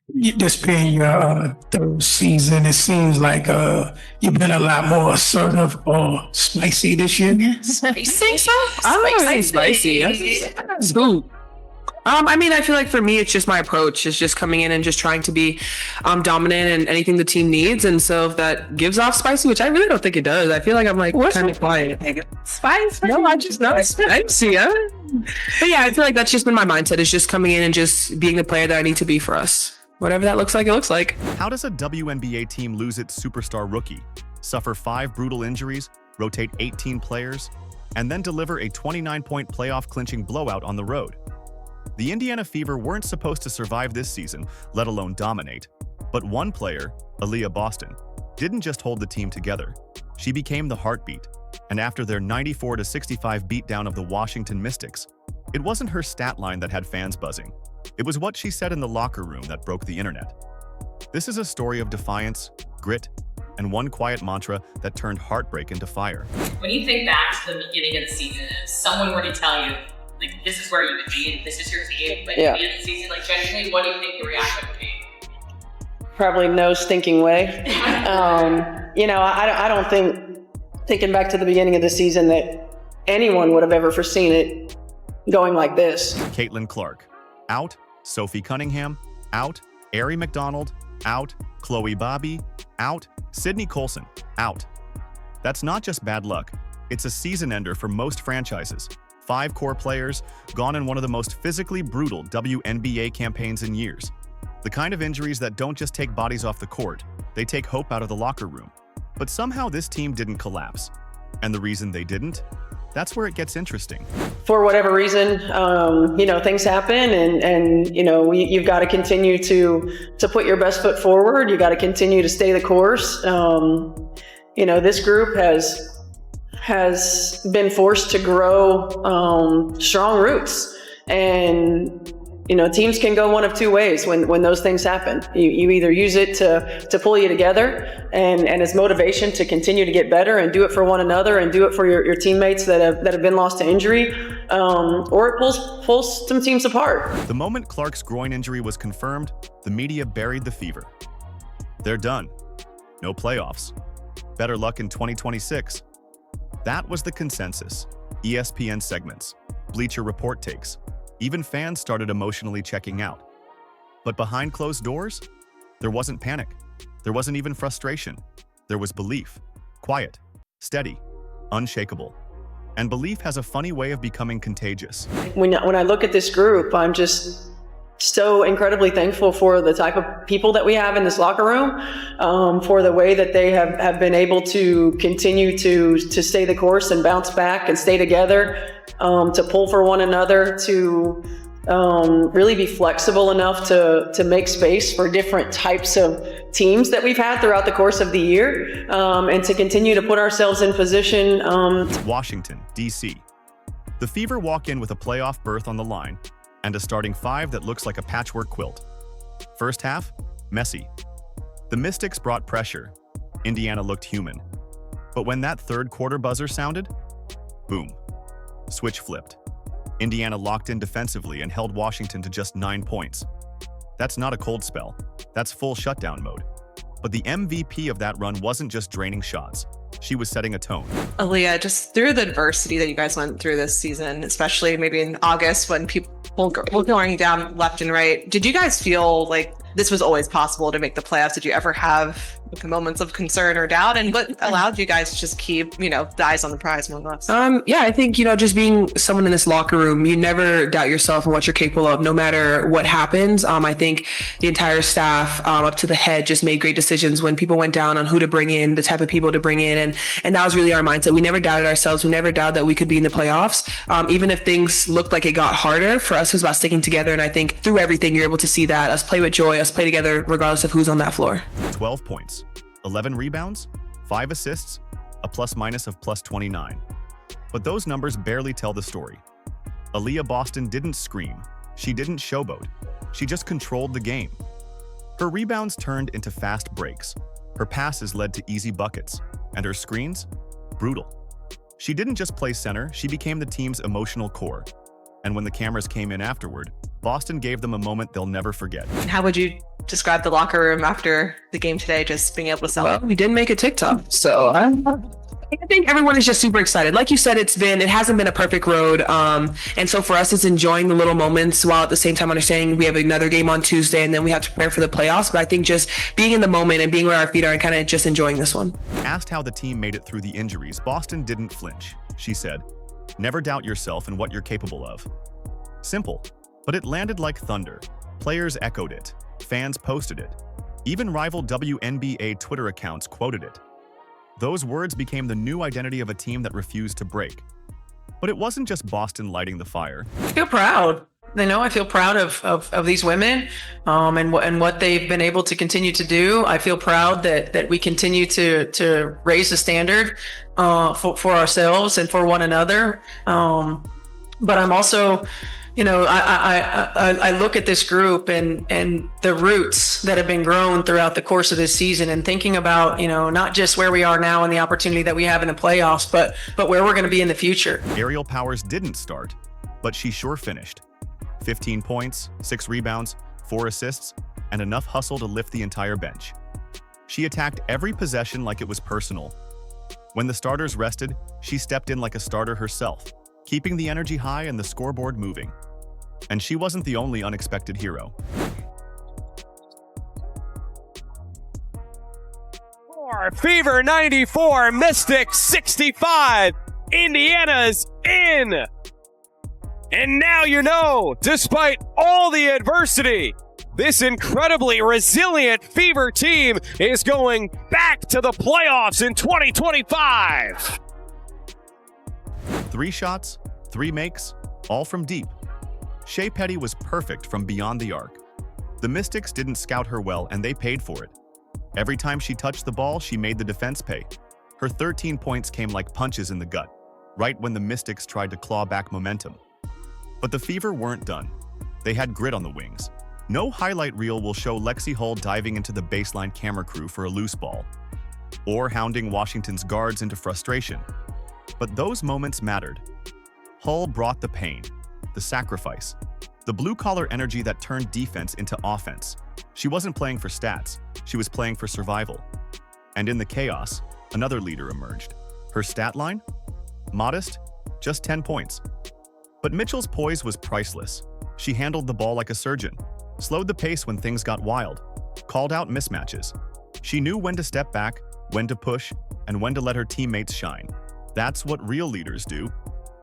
This being your third season, it seems like you've been a lot more assertive or spicy this year. Spicy? I don't know, spicy. That's good. I mean, I feel like for me, it's just my approach. It's just coming in and just trying to be dominant in anything the team needs. And so if that gives off spicy, which I really don't think it does, I feel like I'm like kind of quiet. Spice? No, I just know spicy. But yeah, I feel like that's just been my mindset, is just coming in and just being the player that I need to be for us. Whatever that looks like, it looks like. How does a WNBA team lose its superstar rookie, suffer 5 brutal injuries, rotate 18 players, and then deliver a 29-point playoff-clinching blowout on the road? The Indiana Fever weren't supposed to survive this season, let alone dominate. But one player, Aaliyah Boston, didn't just hold the team together. She became the heartbeat. And after their 94-65 beatdown of the Washington Mystics, it wasn't her stat line that had fans buzzing. It was what she said in the locker room that broke the internet. This is a story of defiance, grit, and one quiet mantra that turned heartbreak into fire. When you think back to the beginning of the season, if someone were to tell you, like, this is where you would be, and this is your team, like, at the end of the season, like, genuinely, what do you think the reaction would be? Probably no stinking way. I don't think, thinking back to the beginning of the season, that anyone would have ever foreseen it going like this. Caitlin Clark, out. Sophie Cunningham, out. Ari McDonald, out. Chloe Bobby, out. Sydney Colson, out. That's not just bad luck. It's a season ender for most franchises. 5 core players, gone in one of the most physically brutal WNBA campaigns in years. The kind of injuries that don't just take bodies off the court, they take hope out of the locker room. But somehow this team didn't collapse. And the reason they didn't? That's where it gets interesting. For whatever reason, things happen, and you've got to continue to put your best foot forward. You got to continue to stay the course. This group has been forced to grow strong roots, and teams can go one of two ways when those things happen. You either use it to pull you together and as motivation to continue to get better and do it for one another and do it for your teammates that have been lost to injury, or it pulls some teams apart. The moment Clark's groin injury was confirmed, the media buried the Fever. They're done. No playoffs. Better luck in 2026. That was the consensus. ESPN segments, Bleacher Report takes. Even fans started emotionally checking out. But behind closed doors, there wasn't panic. There wasn't even frustration. There was belief. Quiet, steady, unshakable. And belief has a funny way of becoming contagious. When I look at this group, I'm just so incredibly thankful for the type of people that we have in this locker room, for the way that they have been able to continue to stay the course and bounce back and stay together, to pull for one another, to really be flexible enough to make space for different types of teams that we've had throughout the course of the year, and to continue to put ourselves in position. Washington, D.C. The Fever walk in with a playoff berth on the line and a starting 5 that looks like a patchwork quilt. First half, messy. The Mystics brought pressure. Indiana looked human. But when that third quarter buzzer sounded, boom. Switch flipped. Indiana locked in defensively and held Washington to just 9 points. That's not a cold spell. That's full shutdown mode. But the MVP of that run wasn't just draining shots. She was setting a tone. Aaliyah, just through the adversity that you guys went through this season, especially maybe in August when people were going down left and right, did you guys feel like this was always possible to make the playoffs? Did you ever have moments of concern or doubt? And what allowed you guys to just keep, the eyes on the prize more or less? Yeah, I think, just being someone in this locker room, you never doubt yourself and what you're capable of, no matter what happens. I think the entire staff, up to the head, just made great decisions when people went down on who to bring in, the type of people to bring in. And that was really our mindset. We never doubted ourselves. We never doubted that we could be in the playoffs. Even if things looked like it got harder, for us, it was about sticking together. And I think through everything, you're able to see that, us play with joy, us play together, regardless of who's on that floor. 12 points, 11 rebounds, 5 assists, a plus-minus of +29. But those numbers barely tell the story. Aaliyah Boston didn't scream. She didn't showboat. She just controlled the game. Her rebounds turned into fast breaks. Her passes led to easy buckets. And her screens? Brutal. She didn't just play center, she became the team's emotional core. And when the cameras came in afterward, Boston gave them a moment they'll never forget. And how would you describe the locker room after the game today, just being able to sell? Well, we didn't make a TikTok, so I think everyone is just super excited. Like you said, it hasn't been a perfect road. And so for us, it's enjoying the little moments while at the same time understanding we have another game on Tuesday and then we have to prepare for the playoffs. But I think just being in the moment and being where our feet are and kind of just enjoying this one. Asked how the team made it through the injuries, Boston didn't flinch. She said, "Never doubt yourself and what you're capable of." Simple, but it landed like thunder. Players echoed it. Fans posted it. Even rival WNBA Twitter accounts quoted it. Those words became the new identity of a team that refused to break. But it wasn't just Boston lighting the fire. I feel proud. I feel proud of these women and what they've been able to continue to do. I feel proud that we continue to raise the standard for ourselves and for one another. But I'm also, I look at this group and the roots that have been grown throughout the course of this season and thinking about, not just where we are now and the opportunity that we have in the playoffs, but where we're going to be in the future. Aerial Powers didn't start, but she sure finished. 15 points, 6 rebounds, 4 assists, and enough hustle to lift the entire bench. She attacked every possession like it was personal. When the starters rested, she stepped in like a starter herself, keeping the energy high and the scoreboard moving. And she wasn't the only unexpected hero. Fever 94, Mystics 65. Indiana's in. And now you know, despite all the adversity, this incredibly resilient Fever team is going back to the playoffs in 2025. 3 shots, 3 makes, all from deep. Shea Petty was perfect from beyond the arc. The Mystics didn't scout her well, and they paid for it. Every time she touched the ball, she made the defense pay. Her 13 points came like punches in the gut, right when the Mystics tried to claw back momentum. But the Fever weren't done. They had grit on the wings. No highlight reel will show Lexi Hull diving into the baseline camera crew for a loose ball, or hounding Washington's guards into frustration. But those moments mattered. Hull brought the pain, the sacrifice, the blue-collar energy that turned defense into offense. She wasn't playing for stats, she was playing for survival. And in the chaos, another leader emerged. Her stat line? Modest, just 10 points. But Mitchell's poise was priceless. She handled the ball like a surgeon, slowed the pace when things got wild, called out mismatches. She knew when to step back, when to push, and when to let her teammates shine. That's what real leaders do.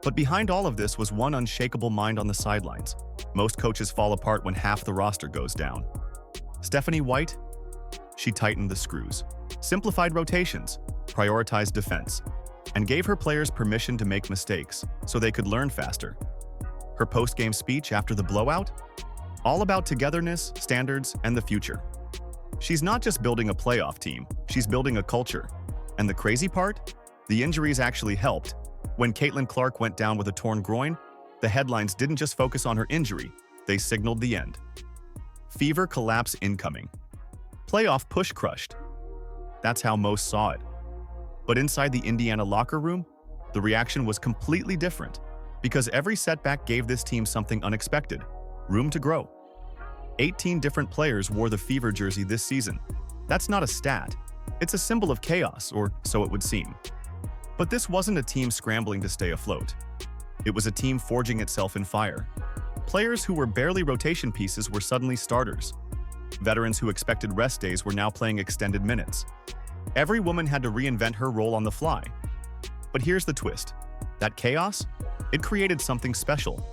But behind all of this was one unshakable mind on the sidelines. Most coaches fall apart when half the roster goes down. Stephanie White? She tightened the screws, simplified rotations, prioritized defense, and gave her players permission to make mistakes so they could learn faster. Her post-game speech after the blowout? All about togetherness, standards, and the future. She's not just building a playoff team, she's building a culture. And the crazy part? The injuries actually helped. When Caitlin Clark went down with a torn groin, the headlines didn't just focus on her injury, they signaled the end. Fever collapse incoming. Playoff push crushed. That's how most saw it. But inside the Indiana locker room, the reaction was completely different, because every setback gave this team something unexpected: room to grow. 18 different players wore the Fever jersey this season. That's not a stat. It's a symbol of chaos, or so it would seem. But this wasn't a team scrambling to stay afloat. It was a team forging itself in fire. Players who were barely rotation pieces were suddenly starters. Veterans who expected rest days were now playing extended minutes. Every woman had to reinvent her role on the fly. But here's the twist. That chaos? It created something special.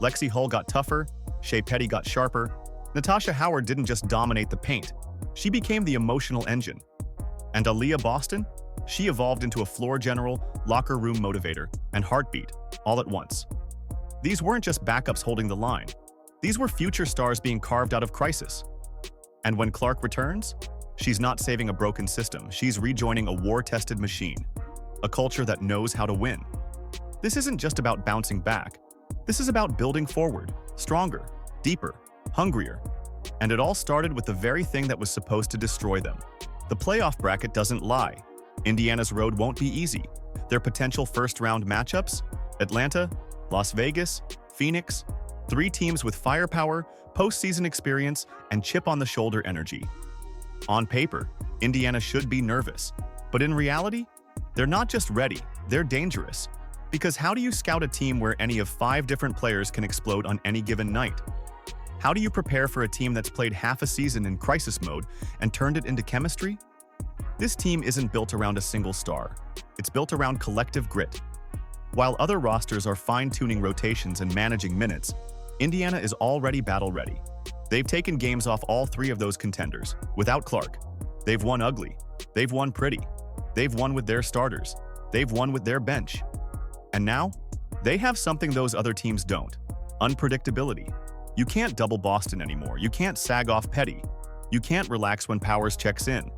Lexi Hull got tougher, Shea Petty got sharper. Natasha Howard didn't just dominate the paint. She became the emotional engine. And Aaliyah Boston? She evolved into a floor general, locker room motivator, and heartbeat, all at once. These weren't just backups holding the line. These were future stars being carved out of crisis. And when Clark returns, she's not saving a broken system, she's rejoining a war-tested machine, a culture that knows how to win. This isn't just about bouncing back. This is about building forward, stronger, deeper, hungrier. And it all started with the very thing that was supposed to destroy them. The playoff bracket doesn't lie. Indiana's road won't be easy. Their potential first-round matchups? Atlanta, Las Vegas, Phoenix, 3 teams with firepower, postseason experience, and chip-on-the-shoulder energy. On paper, Indiana should be nervous, but in reality, they're not just ready, they're dangerous. Because how do you scout a team where any of 5 different players can explode on any given night? How do you prepare for a team that's played half a season in crisis mode and turned it into chemistry? This team isn't built around a single star. It's built around collective grit. While other rosters are fine-tuning rotations and managing minutes, Indiana is already battle-ready. They've taken games off all 3 of those contenders, without Clark. They've won ugly. They've won pretty. They've won with their starters. They've won with their bench. And now, they have something those other teams don't: unpredictability. You can't double Boston anymore. You can't sag off Petty. You can't relax when Powers checks in.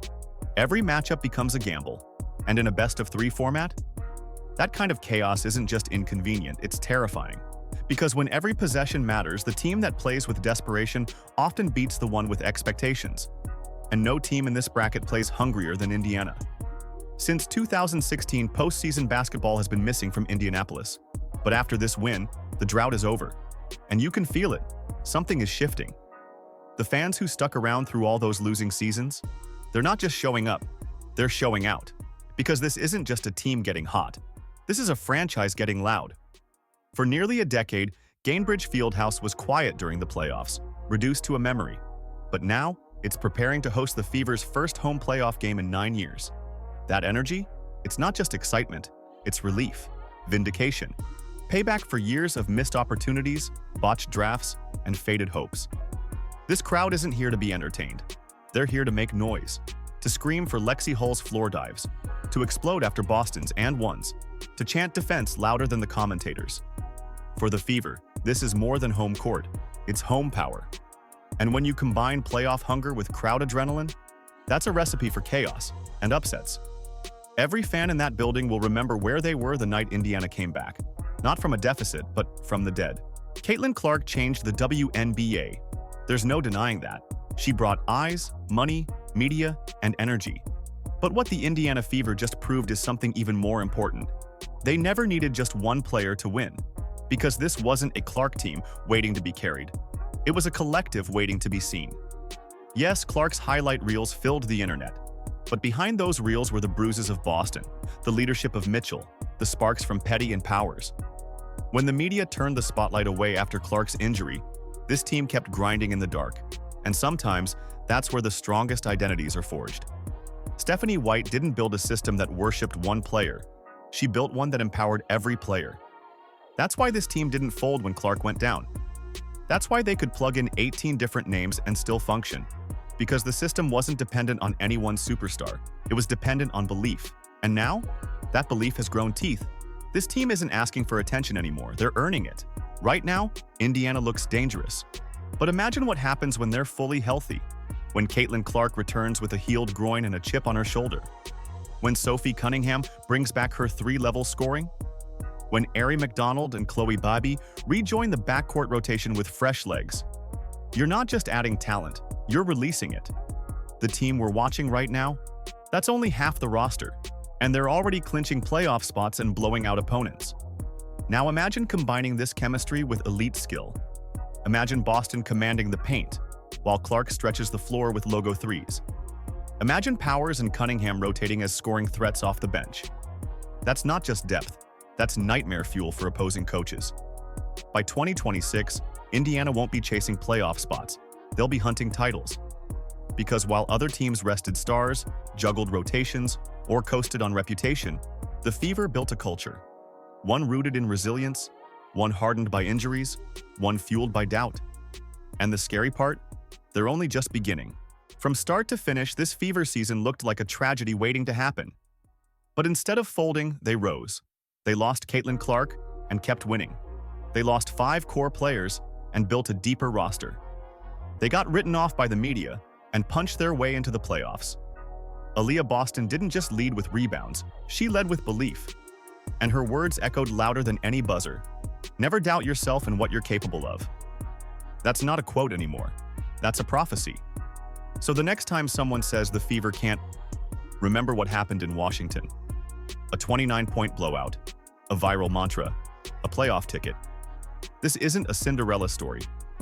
Every matchup becomes a gamble. And in a best-of-3 format, that kind of chaos isn't just inconvenient, it's terrifying. Because when every possession matters, the team that plays with desperation often beats the one with expectations. And no team in this bracket plays hungrier than Indiana. Since 2016, postseason basketball has been missing from Indianapolis. But after this win, the drought is over. And you can feel it. Something is shifting. The fans who stuck around through all those losing seasons, they're not just showing up, they're showing out. Because this isn't just a team getting hot. This is a franchise getting loud. For nearly a decade, Gainbridge Fieldhouse was quiet during the playoffs, reduced to a memory. But now, it's preparing to host the Fever's first home playoff game in 9 years. That energy? It's not just excitement, it's relief, vindication, payback for years of missed opportunities, botched drafts, and faded hopes. This crowd isn't here to be entertained. They're here to make noise, to scream for Lexi Hull's floor dives, to explode after Boston's and ones, to chant defense louder than the commentators. For the Fever, this is more than home court, it's home power. And when you combine playoff hunger with crowd adrenaline, that's a recipe for chaos and upsets. Every fan in that building will remember where they were the night Indiana came back, not from a deficit, but from the dead. Caitlin Clark changed the WNBA. There's no denying that. She brought eyes, money, media, and energy. But what the Indiana Fever just proved is something even more important. They never needed just one player to win, because this wasn't a Clark team waiting to be carried. It was a collective waiting to be seen. Yes, Clark's highlight reels filled the internet, but behind those reels were the bruises of Boston, the leadership of Mitchell, the sparks from Petty and Powers. When the media turned the spotlight away after Clark's injury, this team kept grinding in the dark, and sometimes that's where the strongest identities are forged. Stephanie White didn't build a system that worshipped one player. She built one that empowered every player. That's why this team didn't fold when Clark went down. That's why they could plug in 18 different names and still function. Because the system wasn't dependent on any one superstar. It was dependent on belief. And now, that belief has grown teeth. This team isn't asking for attention anymore, they're earning it. Right now, Indiana looks dangerous. But imagine what happens when they're fully healthy. When Caitlin Clark returns with a healed groin and a chip on her shoulder. When Sophie Cunningham brings back her 3-level scoring. When Ari McDonald and Chloe Bobby rejoin the backcourt rotation with fresh legs. You're not just adding talent, you're releasing it. The team we're watching right now, that's only half the roster, and they're already clinching playoff spots and blowing out opponents. Now imagine combining this chemistry with elite skill. Imagine Boston commanding the paint, while Clark stretches the floor with logo threes. Imagine Powers and Cunningham rotating as scoring threats off the bench. That's not just depth, that's nightmare fuel for opposing coaches. By 2026, Indiana won't be chasing playoff spots, they'll be hunting titles. Because while other teams rested stars, juggled rotations, or coasted on reputation, the Fever built a culture. One rooted in resilience, one hardened by injuries, one fueled by doubt. And the scary part? They're only just beginning. From start to finish, this Fever season looked like a tragedy waiting to happen. But instead of folding, they rose. They lost Caitlin Clark and kept winning. They lost 5 core players and built a deeper roster. They got written off by the media and punched their way into the playoffs. Aaliyah Boston didn't just lead with rebounds, she led with belief. And her words echoed louder than any buzzer. Never doubt yourself and what you're capable of. That's not a quote anymore. That's a prophecy. So the next time someone says the Fever can't, remember what happened in Washington. A 29-point blowout, a viral mantra, a playoff ticket. This isn't a Cinderella story.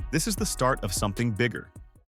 This is the start of something bigger.